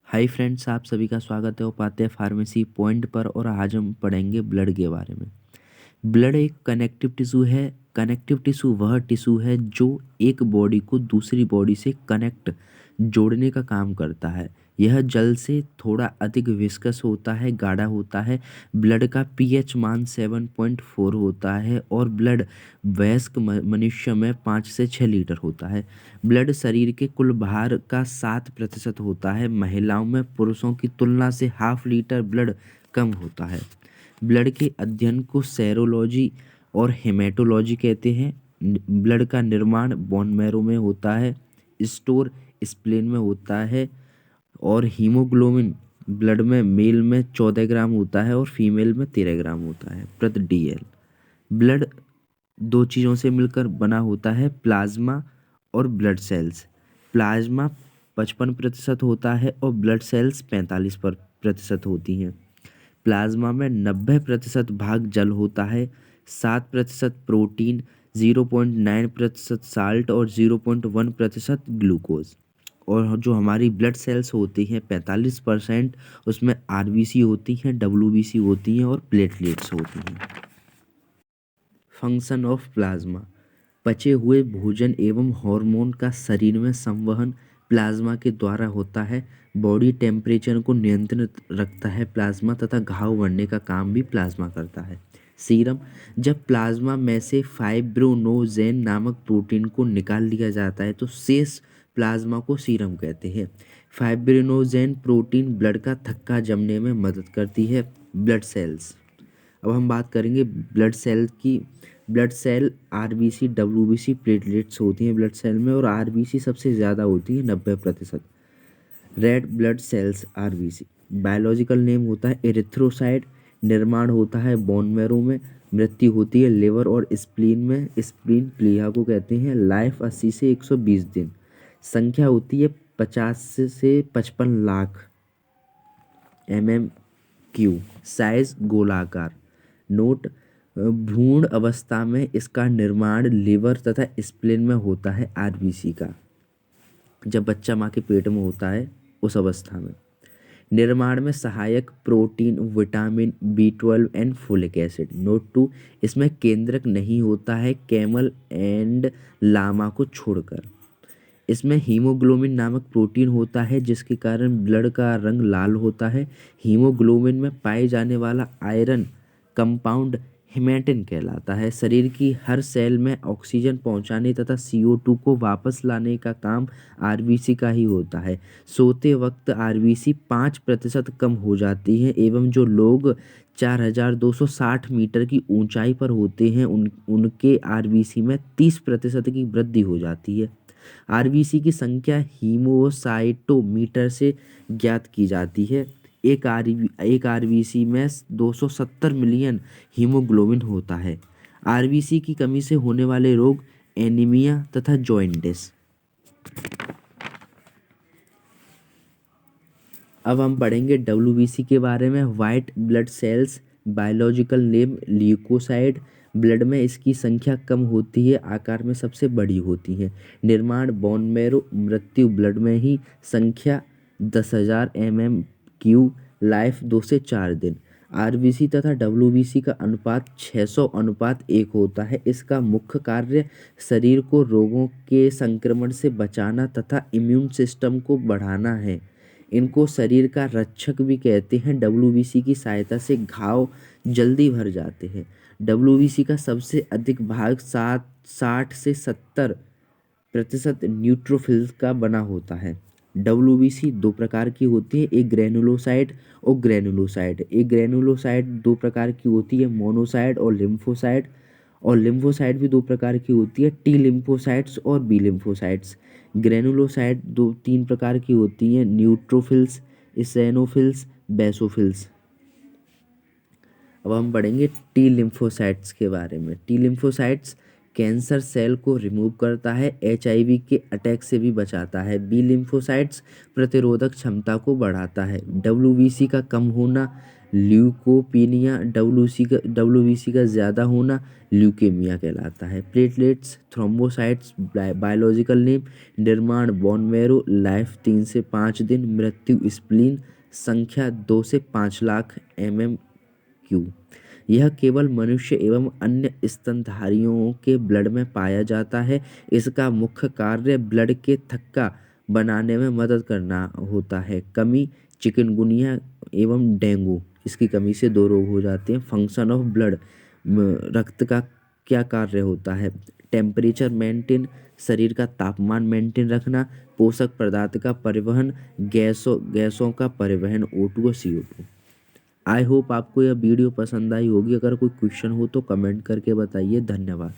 Hi friends, आप सभी का स्वागत है उपाध्याय फार्मेसी पॉइंट पर। और आज हम पढ़ेंगे ब्लड के बारे में। ब्लड एक कनेक्टिव टिश्यू है। कनेक्टिव टिश्यू वह टिश्यू है जो एक बॉडी को दूसरी बॉडी से कनेक्ट जोड़ने का काम करता है। यह जल से थोड़ा अधिक विस्कस होता है, गाढ़ा होता है। ब्लड का पीएच मान 7.4 होता है और ब्लड वयस्क मनुष्य में 5 से 6 लीटर होता है। ब्लड शरीर के कुल भार का 7% होता है। महिलाओं में पुरुषों की तुलना से हाफ लीटर ब्लड कम होता है। ब्लड के अध्ययन को सेरोलॉजी और हेमेटोलॉजी कहते हैं। ब्लड का निर्माण बोन मैरो में होता है, स्टोर स्प्लेन में होता है। और हीमोग्लोबिन ब्लड में मेल में 14 ग्राम होता है और फीमेल में 13 ग्राम होता है प्रति डीएल। ब्लड दो चीज़ों से मिलकर बना होता है, प्लाज्मा और ब्लड सेल्स। प्लाज्मा 55% होता है और ब्लड सेल्स 45% होती हैं। प्लाज्मा में 90% भाग जल होता है, 7% प्रोटीन, 0.9% साल्ट और 0.1% ग्लूकोज। और जो हमारी ब्लड सेल्स होती हैं 45%, उसमें आरबीसी होती हैं, डब्ल्यूबीसी होती हैं और प्लेटलेट्स होती हैं। Function of plasma. पचे हुए भोजन एवं हार्मोन का शरीर में संवहन प्लाज्मा के द्वारा होता है। बॉडी टेम्परेचर को नियंत्रित रखता है प्लाज्मा, तथा घाव बढ़ने का काम भी प्लाज्मा करता है। सीरम। जब प्लाज्मा में से फाइब्रोनोजेन नामक प्रोटीन को निकाल लिया जाता है तो शेष प्लाज्मा को सीरम कहते हैं। फाइब्रोनोजेन प्रोटीन ब्लड का थक्का जमने में मदद करती है। Blood cells. अब हम बात करेंगे ब्लड सेल की। Blood cell RBC, WBC, platelets होती हैं ब्लड सेल में, और आरबीसी सबसे ज़्यादा होती है 90%। Red blood cells RBC. Biological name होता है एरिथ्रोसाइट। निर्माण होता है बोन मैरो में। मृत्यु होती है लिवर और स्प्लीन में। स्प्लीन प्लीहा को कहते हैं। लाइफ 80 से 120 दिन। संख्या होती है 50 से 55 लाख MMQ। साइज गोलाकार। नोट: भ्रूण अवस्था में इसका निर्माण लिवर तथा स्प्लीन में होता है आरबीसी का, जब बच्चा माँ के पेट में होता है उस अवस्था में। निर्माण में सहायक protein, vitamin B12 and folic acid. Note 2: इसमें केंद्रक नहीं होता है कैमल एंड लामा को छोड़कर। इसमें हीमोग्लोबिन नामक प्रोटीन होता है जिसके कारण ब्लड का रंग लाल होता है। हीमोग्लोबिन में पाए जाने वाला आयरन कंपाउंड हेमेटिन कहलाता है। शरीर की हर सेल में ऑक्सीजन पहुंचाने तथा CO2 को वापस लाने का काम आरबीसी का ही होता है। सोते वक्त आरबीसी 5% कम हो जाती है एवं जो लोग 4260 मीटर की ऊंचाई पर होते हैं उनके आरबीसी में 30% की वृद्धि हो जाती है। आरबीसी की संख्या हीमोसाइटोमीटर से ज्ञात की जाती है। एक आरबीसी में 270 मिलियन हीमोग्लोबिन होता है। आरबीसी की कमी से होने वाले रोग एनीमिया तथा जॉइंटिस। अब हम पढ़ेंगे डब्ल्यूबीसी के बारे में। White blood cells. Biological name leukocyte. Blood में इसकी संख्या कम होती है, आकार में सबसे बड़ी होती है। निर्माण बोन मैरो। मृत्यु ब्लड में ही। संख्या 10,000 MMQ। लाइफ 2 से 4 दिन। आरबीसी तथा डब्ल्यूबीसी का अनुपात 600:1 होता है। इसका मुख्य कार्य शरीर को रोगों के संक्रमण से बचाना तथा इम्यून सिस्टम को बढ़ाना है। इनको शरीर का रक्षक भी कहते हैं। डब्ल्यूबीसी की सहायता से घाव जल्दी भर जाते हैं। डब्ल्यूबीसी का सबसे अधिक भाग 60 से 70% न्यूट्रोफिल्स का बना होता है। डब्ल्यूबीसी दो प्रकार की होती है, एक ग्रेनुलोसाइट और ग्रेनुलोसाइट। एक ग्रेनुलोसाइट दो प्रकार की होती है, मोनोसाइट और लिम्फोसाइट। और लिम्फोसाइट भी दो प्रकार की होती है, टी लिम्फोसाइट्स और बी लिम्फोसाइट्स। ग्रेनुलोसाइट दो तीन प्रकार की होती हैं, न्यूट्रोफिल्स, इसेनोफिल्स, बेसोफिल्स। अब हम पढ़ेंगे टी लिम्फोसाइट्स के बारे में। टी लिम्फोसाइट्स कैंसर सेल को रिमूव करता है, HIV के अटैक से भी बचाता है। बी लिम्फोसाइट्स प्रतिरोधक क्षमता को बढ़ाता है। डब्ल्यूबीसी का कम होना ल्यूकोपीनिया WBC का ज़्यादा होना ल्यूकेमिया कहलाता है। प्लेटलेट्स, थ्रोम्बोसाइट्स, बायोलॉजिकल नेम, निर्माण बोन मैरो, लाइफ 3 से 5 दिन, मृत्यु स्प्लीन, संख्या 2 से 5 लाख MMQ। यह केवल मनुष्य एवं अन्य स्तनधारियों के ब्लड में पाया जाता है। इसका मुख्य कार्य ब्लड के थक्का बनाने में मदद करना होता है। कमी, चिकनगुनिया एवं डेंगू, इसकी कमी से 2 रोग हो जाते हैं। फंक्शन ऑफ ब्लड, रक्त का क्या कार्य होता है? टेम्परेचर मेंटेन, शरीर का तापमान मेंटेन रखना, पोषक पदार्थ का परिवहन, गैसों का परिवहन O2 और CO2। आई होप आपको यह वीडियो पसंद आई होगी। अगर कोई क्वेश्चन हो तो कमेंट करके बताइए। धन्यवाद।